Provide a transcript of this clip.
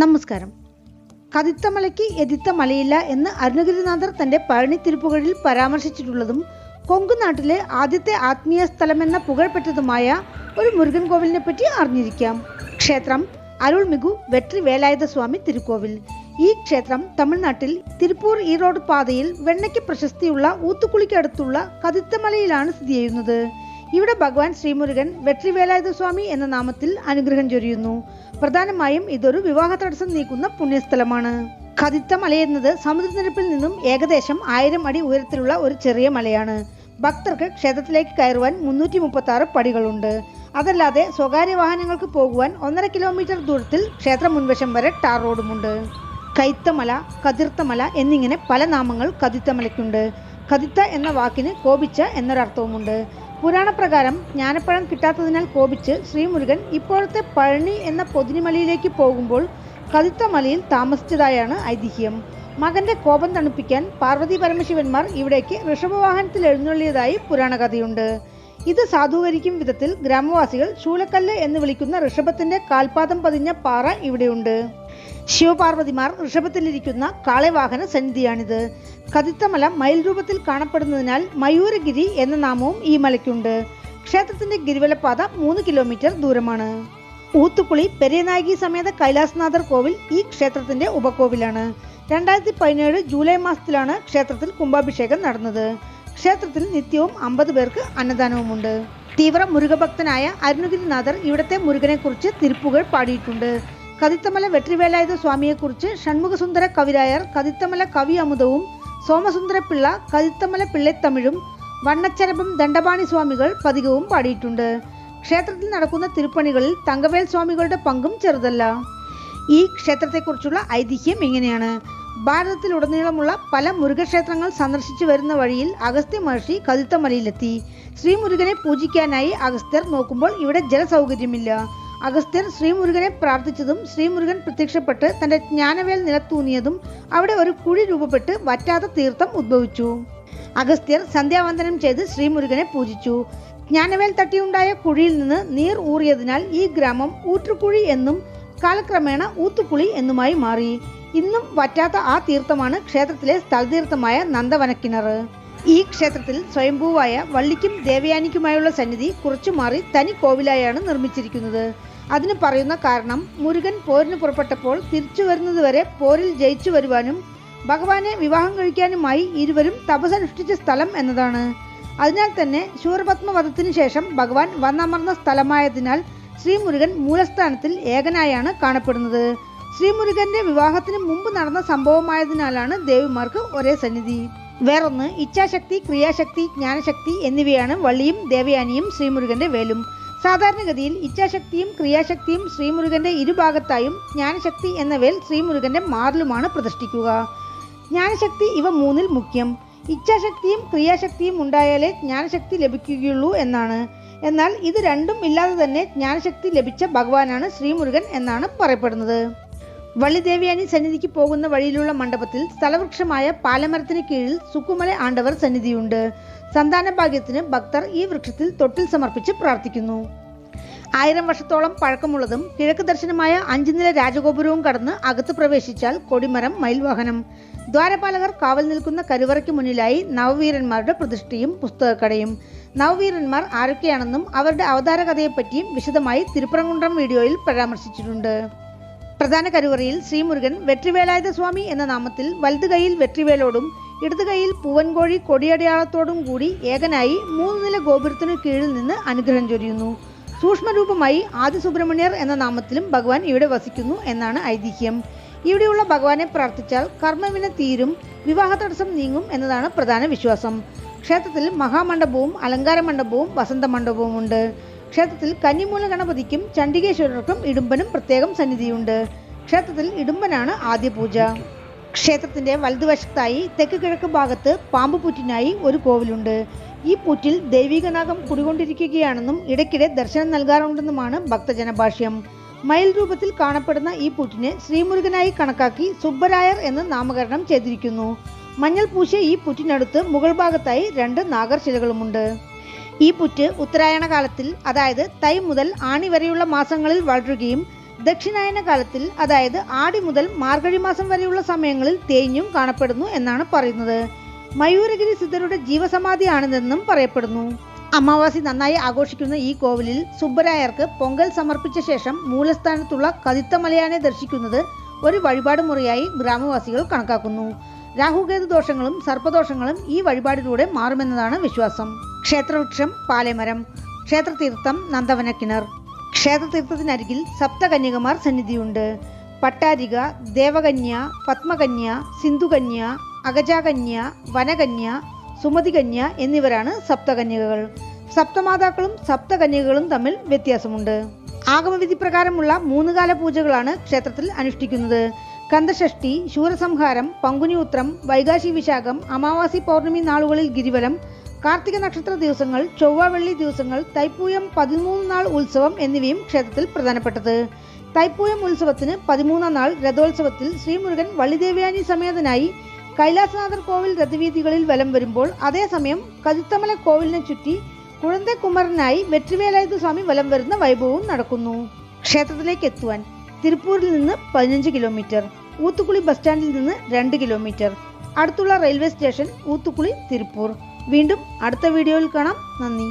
നമസ്കാരം. കതിത്തമലയ്ക്ക് എതിത്ത മലയില്ല എന്ന് അരുണഗിരിനാഥർ തന്റെ പഴനി തിരുപ്പുകളിൽ പരാമർശിച്ചിട്ടുള്ളതും കൊങ്കുനാട്ടിലെ ആദ്യത്തെ ആത്മീയ സ്ഥലമെന്ന പുകഴ്പെറ്റതുമായ ഒരു മുരുകൻ കോവിലിനെ പറ്റി അറിഞ്ഞിരിക്കാം. ക്ഷേത്രം അരുൾമിகு വെട്രി വേലായുധ സ്വാമി തിരുക്കോവിൽ. ഈ ക്ഷേത്രം തമിഴ്നാട്ടിൽ തിരുപ്പൂർ ഈറോഡ് പാതയിൽ വെണ്ണയ്ക്ക് പ്രശസ്തിയുള്ള ഊത്തുക്കുളിക്കടുത്തുള്ള കതിത്തമലയിലാണ് സ്ഥിതി ചെയ്യുന്നത്. ഇവിടെ ഭഗവാൻ ശ്രീമുരുകൻ വെട്രി വേലായുധ സ്വാമി എന്ന നാമത്തിൽ അനുഗ്രഹം ചൊരിയുന്നു. പ്രധാനമായും ഇതൊരു വിവാഹ തടസ്സം നീക്കുന്ന പുണ്യസ്ഥലമാണ്. കതിത്തമലയെന്നത് സമുദ്രനിരപ്പിൽ നിന്നും ഏകദേശം 1000 അടി ഉയരത്തിലുള്ള ഒരു ചെറിയ മലയാണ്. ഭക്തർക്ക് ക്ഷേത്രത്തിലേക്ക് കയറുവാൻ 336 പടികളുണ്ട്. അതല്ലാതെ സ്വകാര്യ വാഹനങ്ങൾക്ക് പോകുവാൻ 1.5 കിലോമീറ്റർ ദൂരത്തിൽ ക്ഷേത്ര മുൻവശം വരെ ടാർ റോഡുമുണ്ട്. കൈത്തമല, കതിർത്തമല എന്നിങ്ങനെ പല നാമങ്ങൾ കതിത്തമലയ്ക്കുണ്ട്. കതിത്ത എന്ന വാക്കിന് കോപിച്ച എന്നൊരർത്ഥവുമുണ്ട്. പുരാണപ്രകാരം ജ്ഞാനപ്പഴം കിട്ടാത്തതിനാൽ കോപിച്ച് ശ്രീമുരുകൻ ഇപ്പോഴത്തെ പഴനി എന്ന പൊതിനിമലയിലേക്ക് പോകുമ്പോൾ കതിത്തമലയിൽ താമസിച്ചതായാണ് ഐതിഹ്യം. മകന്റെ കോപം തണുപ്പിക്കാൻ പാർവതി പരമശിവന്മാർ ഇവിടേക്ക് ഋഷഭവാഹനത്തിൽ എഴുന്നള്ളിയതായി പുരാണകഥയുണ്ട്. ഇത് സാധൂകരിക്കും വിധത്തിൽ ഗ്രാമവാസികൾ ശൂലക്കല്ല് എന്ന് വിളിക്കുന്ന ഋഷഭത്തിന്റെ കാൽപാദം പതിഞ്ഞ പാറ ഇവിടെയുണ്ട്. ശിവപാർവതിമാർ ഋഷഭത്തിലിരിക്കുന്ന കാളവാഹന സന്നിധിയാണിത്. കതിത്തമല മയിൽ രൂപത്തിൽ കാണപ്പെടുന്നതിനാൽ മയൂരഗിരി എന്ന നാമവും ഈ മലയ്ക്കുണ്ട്. ക്ഷേത്രത്തിന്റെ ഗിരിവലപാത 3 കിലോമീറ്റർ ദൂരമാണ്. ഊത്തുക്കുളി പെരിയനായകി സമേത കൈലാസനാഥർ കോവിൽ ഈ ക്ഷേത്രത്തിന്റെ ഉപകോവിലാണ്. 2017 ജൂലൈ മാസത്തിലാണ് ക്ഷേത്രത്തിൽ കുംഭാഭിഷേകം നടന്നത്. ക്ഷേത്രത്തിൽ നിത്യവും 50 പേർക്ക് അന്നദാനവുമുണ്ട്. തീവ്ര മുരുകഭക്തനായ അരുണഗിരിനാഥർ ഇവിടത്തെ മുരുകനെക്കുറിച്ച് തിരുപ്പുകൾ പാടിയിട്ടുണ്ട്. കതിത്തമല വെട്രിവേലായുധ സ്വാമിയെക്കുറിച്ച് ഷൺമുഖസുന്ദര കവിരായർ കതിത്തമല കവി അമുദവും സോമസുന്ദര പിള്ള കതിത്തമല പിള്ളൈത്തമിഴും വണ്ണച്ചരപം ദണ്ഡപാണി സ്വാമികൾ പതികവും പാടിയിട്ടുണ്ട്. ക്ഷേത്രത്തിൽ നടക്കുന്ന തിരുപ്പണികളിൽ തങ്കവേൽ സ്വാമികളുടെ പങ്കും ചെറുതല്ല. ഈ ക്ഷേത്രത്തെക്കുറിച്ചുള്ള ഐതിഹ്യം ഇങ്ങനെയാണ്. ഭാരതത്തിലുടനീളമുള്ള പല മുരുകക്ഷേത്രങ്ങൾ സന്ദർശിച്ചു വരുന്ന വഴിയിൽ അഗസ്ത്യ മഹർഷി കതിത്തമലയിലെത്തി. ശ്രീമുരുകനെ പൂജിക്കാനായി അഗസ്ത്യർ നോക്കുമ്പോൾ ഇവിടെ ജലസൗകര്യമില്ല. അഗസ്ത്യർ ശ്രീമുരുകനെ പ്രാർത്ഥിച്ചതും ശ്രീമുരുകൻ പ്രത്യക്ഷപ്പെട്ട് തന്റെ ജ്ഞാനവേൽ നിലത്തൂന്നിയതും അവിടെ ഒരു കുഴി രൂപപ്പെട്ട് വറ്റാത്ത തീർത്ഥം ഉദ്ഭവിച്ചു. അഗസ്ത്യർ സന്ധ്യാവന്ദനം ചെയ്ത് ശ്രീമുരുകനെ പൂജിച്ചു. ജ്ഞാനവേൽ തട്ടിയുണ്ടായ കുഴിയിൽ നിന്ന് നീർ ഊറിയതിനാൽ ഈ ഗ്രാമം ഊറ്റുകുഴി എന്നും കാലക്രമേണ ഊത്തുക്കുളി എന്നുമായി മാറി. ഇന്നും വറ്റാത്ത ആ തീർത്ഥമാണ് ക്ഷേത്രത്തിലെ സ്ഥലതീർത്ഥമായ നന്ദവനക്കിണർ. ഈ ക്ഷേത്രത്തിൽ സ്വയംഭൂവായ വള്ളിക്കും ദേവയാനിക്കുമായുള്ള സന്നിധി കുറച്ചു മാറി തനി കോവിലായാണ് നിർമ്മിച്ചിരിക്കുന്നത്. അതിന് പറയുന്ന കാരണം മുരുകൻ പോരിന് പുറപ്പെട്ടപ്പോൾ തിരിച്ചു വരുന്നതുവരെ പോരിൽ ജയിച്ചു വരുവാനും ഭഗവാനെ വിവാഹം കഴിക്കാനുമായി ഇരുവരും തപസ്സനുഷ്ഠിച്ച സ്ഥലം എന്നതാണ്. അതിനാൽ തന്നെ ശൂരപത്മവധത്തിനു ശേഷം ഭഗവാൻ വന്നമർന്ന സ്ഥലമായതിനാൽ ശ്രീമുരുകൻ മൂലസ്ഥാനത്തിൽ ഏകനായാണ് കാണപ്പെടുന്നത്. ശ്രീമുരുകന്റെ വിവാഹത്തിന് മുമ്പ് നടന്ന സംഭവമായതിനാലാണ് ദേവിമാർക്ക് ഒരേ സന്നിധി. വേറൊന്ന്, ഇച്ഛാശക്തി, ക്രിയാശക്തി, ജ്ഞാനശക്തി എന്നിവയാണ് വള്ളിയും ദേവയാനിയും ശ്രീമുരുകന്റെ വേലും. സാധാരണഗതിയിൽ ഇച്ഛാശക്തിയും ക്രിയാശക്തിയും ശ്രീമുരുകന്റെ ഇരുഭാഗത്തായും ജ്ഞാനശക്തി എന്ന വേൽ ശ്രീമുരുകന്റെ മാറിലുമാണ് പ്രതിഷ്ഠിക്കുക. ജ്ഞാനശക്തി ഇവ മൂന്നിൽ മുഖ്യം. ഇച്ഛാശക്തിയും ക്രിയാശക്തിയും ഉണ്ടായാലേ ജ്ഞാനശക്തി ലഭിക്കുകയുള്ളൂ എന്നാണ്. എന്നാൽ ഇത് രണ്ടും ഇല്ലാതെ തന്നെ ജ്ഞാനശക്തി ലഭിച്ച ഭഗവാനാണ് ശ്രീമുരുകൻ എന്നാണ് പറയപ്പെടുന്നത്. വള്ളിദേവയാനി സന്നിധിക്ക് പോകുന്ന വഴിയിലുള്ള മണ്ഡപത്തിൽ സ്ഥലവൃക്ഷമായ പാലമരത്തിന് കീഴിൽ സുക്കുമല ആണ്ടവർ സന്നിധിയുണ്ട്. സന്താന ഭാഗ്യത്തിന് ഭക്തർ ഈ വൃക്ഷത്തിൽ തൊട്ടിൽ സമർപ്പിച്ച് പ്രാർത്ഥിക്കുന്നു. 1000 വർഷത്തോളം പഴക്കമുള്ളതും കിഴക്ക് ദർശനമായ 5 നില രാജഗോപുരവും കടന്ന് അകത്ത് പ്രവേശിച്ചാൽ കൊടിമരം, മയിൽവാഹനം. ദ്വാരപാലകർ കാവൽ നിൽക്കുന്ന കരുവറയ്ക്ക് മുന്നിലായി നവവീരന്മാരുടെ പ്രതിഷ്ഠയും പുസ്തകക്കടയും. നവവീരന്മാർ ആരൊക്കെയാണെന്നും അവരുടെ അവതാര കഥയെപ്പറ്റിയും വിശദമായി തിരുപ്പറംകുന്റം വീഡിയോയിൽ പരാമർശിച്ചിട്ടുണ്ട്. പ്രധാന കരുവറയിൽ ശ്രീമുരുകൻ വെട്രിവേലായുധ സ്വാമി എന്ന നാമത്തിൽ വലത് കൈയിൽ വെട്രിവേലോടും ഇടത് കൈയിൽ പൂവൻകോഴി കൊടിയടയാളത്തോടും കൂടി ഏകനായി 3 നില ഗോപുരത്തിനു കീഴിൽ നിന്ന് അനുഗ്രഹം ചൊരിയുന്നു. സൂക്ഷ്മരൂപമായി ആദി സുബ്രഹ്മണ്യർ എന്ന നാമത്തിലും ഭഗവാൻ ഇവിടെ വസിക്കുന്നു എന്നാണ് ഐതിഹ്യം. ഇവിടെയുള്ള ഭഗവാനെ പ്രാർത്ഥിച്ചാൽ കർമ്മവിന തീരും, വിവാഹ തടസ്സം നീങ്ങും എന്നതാണ് പ്രധാന വിശ്വാസം. ക്ഷേത്രത്തിൽ മഹാമണ്ഡപവും അലങ്കാര മണ്ഡപവും വസന്ത മണ്ഡപവും ഉണ്ട്. ക്ഷേത്രത്തിൽ കന്നിമൂല ഗണപതിക്കും ചണ്ഡികേശ്വരർക്കും ഇടുമ്പനും പ്രത്യേകം സന്നിധിയുണ്ട്. ക്ഷേത്രത്തിൽ ഇടുമ്പനാണ് ആദ്യ പൂജ. ക്ഷേത്രത്തിന്റെ വലതുവശത്തായി തെക്ക് കിഴക്ക് ഭാഗത്ത് പാമ്പുപുറ്റിനായി ഒരു കോവിലുണ്ട്. ഈ പുറ്റിൽ ദൈവികനാഗം കുടികൊണ്ടിരിക്കുകയാണെന്നും ഇടയ്ക്കിടെ ദർശനം നൽകാറുണ്ടെന്നുമാണ് ഭക്തജനഭാഷ്യം. മയിൽ രൂപത്തിൽ കാണപ്പെടുന്ന ഈ പുറ്റിനെ ശ്രീമുരുകനായി കണക്കാക്കി സുബ്ബരായർ എന്ന് നാമകരണം ചെയ്തിരിക്കുന്നു. മഞ്ഞൾ പൂശിയ ഈ പുറ്റിനടുത്ത് മുകൾ ഭാഗത്തായി 2 നാഗർശിലകളുമുണ്ട്. ഈ പുറ്റ് ഉത്തരായണ കാലത്തിൽ, അതായത് തൈ മുതൽ ആണി വരെയുള്ള മാസങ്ങളിൽ വളരുകയും ദക്ഷിണായന കാലത്തിൽ, അതായത് ആടി മുതൽ മാർഗഴി മാസം വരെയുള്ള സമയങ്ങളിൽ തേഞ്ഞും കാണപ്പെടുന്നു എന്നാണ് പറയുന്നത്. മയൂരഗിരി സിദ്ധരുടെ ജീവസമാധിയാണിതെന്നും പറയപ്പെടുന്നു. അമാവാസി നന്നായി ആഘോഷിക്കുന്ന ഈ കോവിലിൽ സുബ്ബരായർക്ക് പൊങ്കൽ സമർപ്പിച്ച ശേഷം മൂലസ്ഥാനത്തുള്ള കതിത്തമലയാനെ ദർശിക്കുന്നത് ഒരു വഴിപാട് മുറിയായി ഗ്രാമവാസികൾ കണക്കാക്കുന്നു. രാഹുകേതു ദോഷങ്ങളും സർപ്പദോഷങ്ങളും ഈ വഴിപാടിലൂടെ മാറുമെന്നതാണ് വിശ്വാസം. ക്ഷേത്രവൃക്ഷം പാലേമരം. ക്ഷേത്രതീർത്ഥം നന്ദവനക്കിണർ. ക്ഷേത്രതീർത്ഥത്തിനരികിൽ സപ്തകന്യകമാർ സന്നിധിയുണ്ട്. പട്ടാരിക, ദേവകന്യ, പത്മകന്യ, സിന്ധുകന്യ, അഗജാകന്യ, വനകന്യ, സുമതികന്യ എന്നിവരാണ് സപ്തകന്യകകൾ. സപ്തമാതാക്കളും സപ്തകന്യകകളും തമ്മിൽ വ്യത്യാസമുണ്ട്. ആഗമവിധി പ്രകാരമുള്ള 3 കാല പൂജകളാണ് ക്ഷേത്രത്തിൽ അനുഷ്ഠിക്കുന്നത്. കന്ദഷഷ്ടി, ശൂരസംഹാരം, പങ്കുനി ഉത്രം, വൈകാശി വിശാഖം, അമാവാസി പൗർണമി നാളുകളിൽ ഗിരിവലം, കാർത്തിക നക്ഷത്ര ദിവസങ്ങൾ, ചൊവ്വ വെള്ളി ദിവസങ്ങൾ, തൈപ്പൂയം 13 നാൾ ഉത്സവം എന്നിവയും ക്ഷേത്രത്തിൽ പ്രധാനപ്പെട്ടത്. തൈപ്പൂയം ഉത്സവത്തിന് 13ാം നാൾ രഥോത്സവത്തിൽ ശ്രീമുരുകൻ വള്ളിദേവയാനി സമേതനായി കൈലാസനാഥർ കോവിൽ രഥവീതികളിൽ വലം വരുമ്പോൾ, അതേസമയം കതിത്തമല കോവിലിനെ ചുറ്റി കുഴന്തക്കുമരനായി വെற்றிവേലായുധ സ്വാമി വലം വരുന്ന വൈഭവവും നടക്കുന്നു. ക്ഷേത്രത്തിലേക്ക് എത്തുവാൻ തിരുപ്പൂരിൽ നിന്ന് 15 കിലോമീറ്റർ, ഊത്തുക്കുളി ബസ് സ്റ്റാൻഡിൽ നിന്ന് 2 കിലോമീറ്റർ. അടുത്തുള്ള റെയിൽവേ സ്റ്റേഷൻ ഊത്തുക്കുളി, തിരുപ്പൂർ. വീണ്ടും അടുത്ത വീഡിയോയിൽ കാണാം. നന്ദി.